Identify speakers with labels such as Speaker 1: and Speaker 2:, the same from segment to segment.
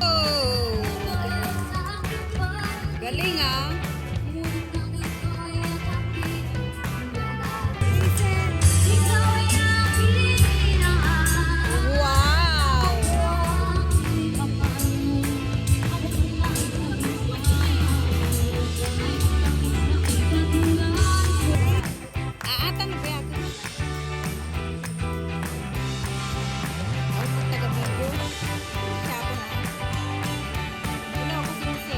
Speaker 1: Oh! Galing ah! Wow! Aatan na ba yan? Ako taga-video. Siya ako na. Wala ako kasi.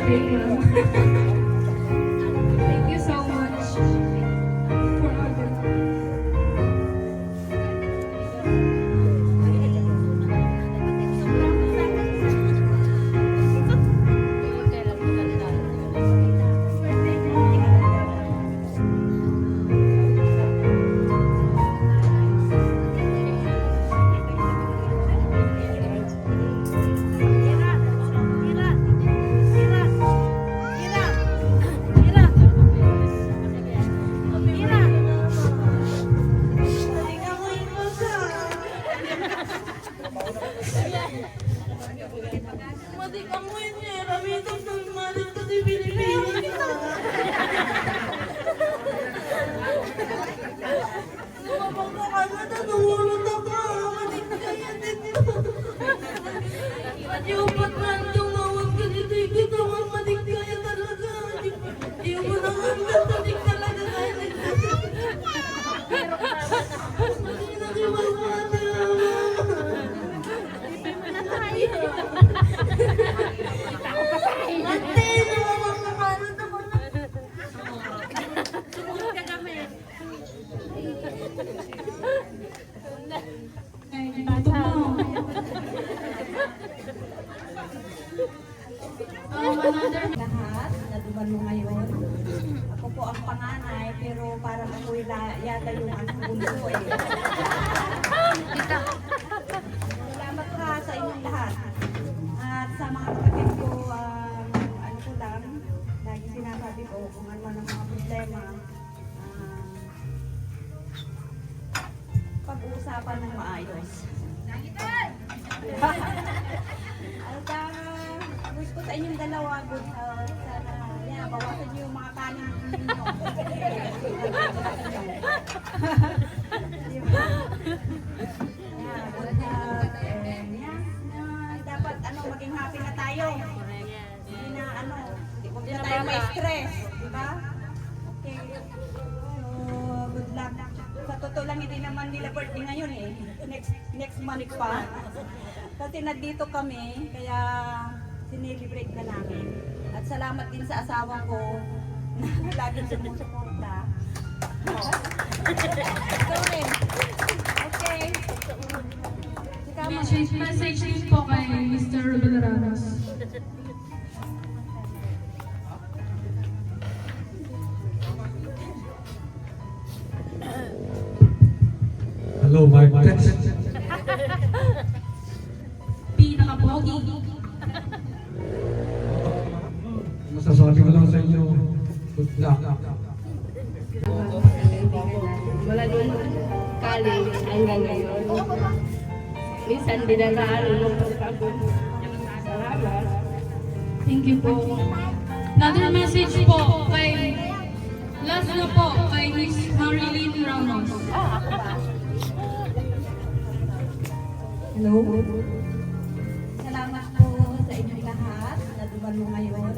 Speaker 2: birthday, ma'am. Thank you so much for all the
Speaker 3: lahat na dumalo ngayon. Ako po ang panganay, pero parang ako yata yung bunso eh. Salamat ka sa inyong lahat. At sa mga kapatid ko, ano ko lang, lagi sinasabi ko kung ano man ang mga problema, pag-uusapan ng maayos. Wish ko sa inyong dalawa, good health. Sana, bawasan niyo yung mga kanin ninyo. Diba? Good health. Dapat, maging happy na tayo. Hindi na, huwag na tayo may stress. Diba? Okay. So, good luck. Sa totoo lang, hindi naman nila birthday ngayon eh. Next month pa. Kasi nandito kami, kaya sinilibrate na namin. At salamat din sa asawa ko na laging sumusuporta. Sorry. Okay.
Speaker 2: message din po kay Mr. Villaramos.
Speaker 4: Hello, my text.
Speaker 2: Pinaka-pogi.
Speaker 4: Masasabi ko lang sa inyo, good luck.
Speaker 5: Mula nung college hanggang ngayon. Minsan dinadaan ng pagkagod. Salamat.
Speaker 2: Thank you po. Another message po kay last na po kay Miss Marilyn Ramos.
Speaker 3: Hello. Salamat po sa inyong lahat na dumalo ngayon.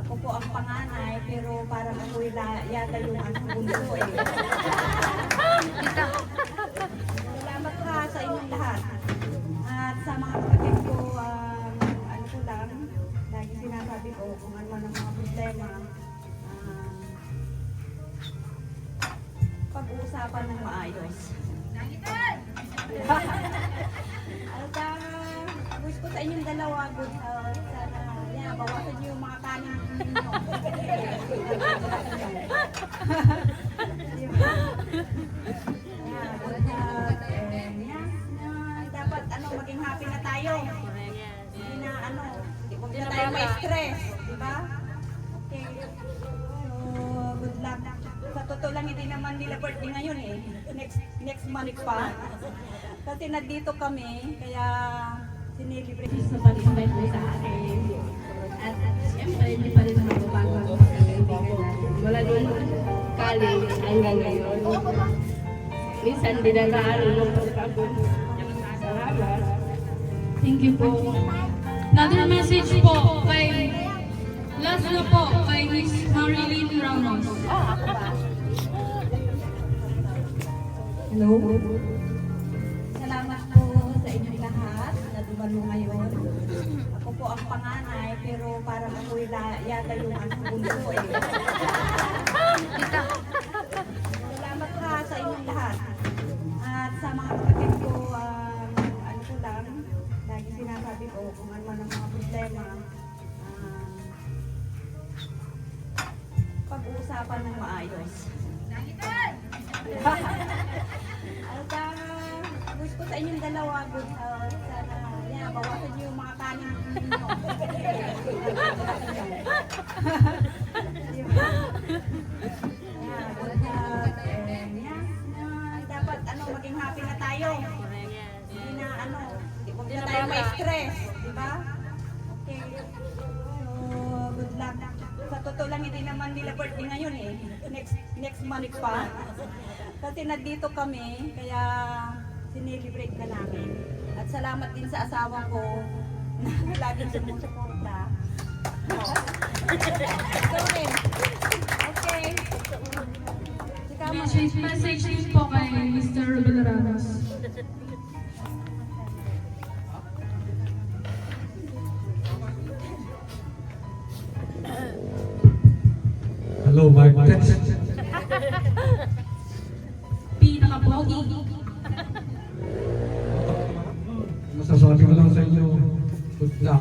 Speaker 3: Ako po ang panganay, pero parang ako yata yung bunso eh. Salamat ka sa inyong lahat. At sa mga kapatid ko, ano ko lang, lagi sinasabi ko kung ano man ang mga problema, pag-uusapan ng maayos. Wish ko sa inyong dalawa, good health. Sana, bawasan niyo yung mga kanin ninyo. Diba? Good health. Dapat, maging happy na tayo. Hindi na, huwag na tayo may stress. Diba? Okay. So, good luck. Sa totoo lang, hindi naman nila birthday ngayon eh. Next month pa. Kasi nandito kami, kaya sinilibrate
Speaker 5: Sa pag-invite mo sa akin. At siyempre, hindi pa rin mababago ang pagkakaibigan natin. Mula nung college hanggang ngayon. Minsan dinadaan ng pagkagod. Salamat.
Speaker 2: Thank you po. Another message po kay last na po kay Miss Marilyn Ramos.
Speaker 3: Hello. Salamat po sa inyong lahat na kabalo ngayon. Ako po ang panganay, pero parang ako yata yung bunso eh. Salamat ha sa inyong lahat. At sa mga kapatid ko, ano ko lang, lagi sinasabi ko kung ano man ang mga problema, pag-uusapan ng maayos. At gusto ko sa inyong dalawa, good health. Sana, bawasan niyo yung mga kanin ninyo. Diba? Good health. Dapat, maging happy na tayo. Hindi na, huwag na tayo may stress. Diba? Okay. So, good luck. Sa totoo lang, hindi naman nila birthday ngayon eh. Next month pa. Kasi nandito kami, kaya sinelebrate na namin. At salamat din sa asawa ko na laging sumusuporta. Sorry. Okay.
Speaker 2: Message din po kay Mr. Villaramos.
Speaker 4: Hello, Mike Test.
Speaker 2: Pinaka-pogi.
Speaker 4: Masasabi ko lang sa inyo, good luck.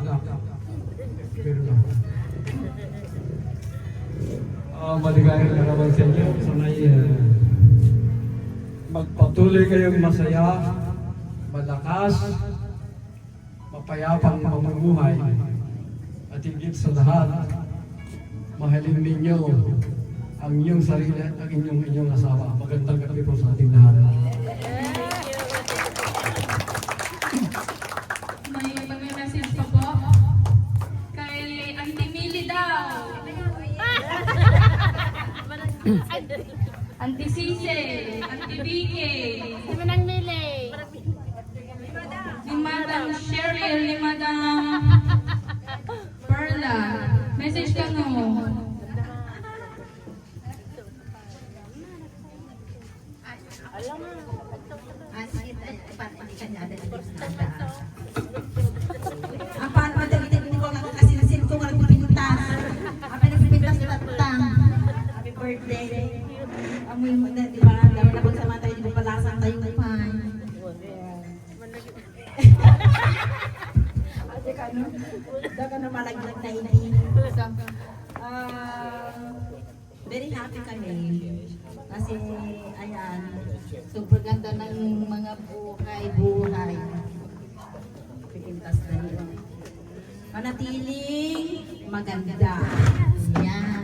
Speaker 4: Pero lang. Maligaya na naman sa inyo. Sanay, magpatuloy kayong masaya, malakas, mapayapang mamumuhay, at higit sa lahat, mahalin ninyo ang inyong sarili at ang inyong asawa. Magandang gabi po sa ating lahat.
Speaker 2: May message pa po kay Auntie Millie daw. Auntie Cece, Auntie Vicky, ni Madam Cheryl, ni Madam Perla. Message ka no.
Speaker 3: Ang paano ba dali-dali ko nga kasi nasin ko nga nagpipintas. Ang nagpipintas na tatang. Happy birthday. Amoy mo na, di ba? Dapat na pagsamantay, di ba palasang tayo ng pan. Kasi ka, no? Daw ka na malaglag na inain. Very happy kami. Kasi, ayan, super ganda ng mga buhay-buhay. Pipintas na nila. Manatiling maganda. Yan.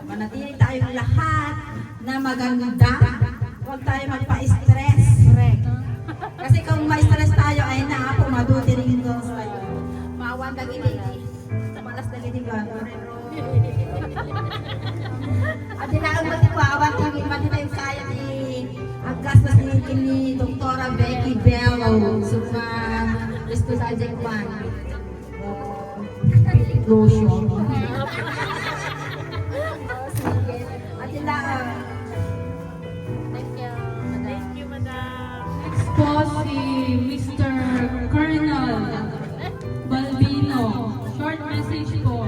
Speaker 3: Manatiling tayong lahat na maganda. Huwag tayo magpa-stress. Kasi kung ma-stress tayo, ay na po, maduti rin ito sa'yo. Maawan na gilig. Sa malas na gilig ba? At dinaon mo si Pawan, mati tayong kaya ni ang gastos ni Doktora Becky Bello. Suma, gusto sa Ajay Kwan. Feeling lotion. At dinaon.
Speaker 2: Next po si Mr. Colonel Balbino. Short message po.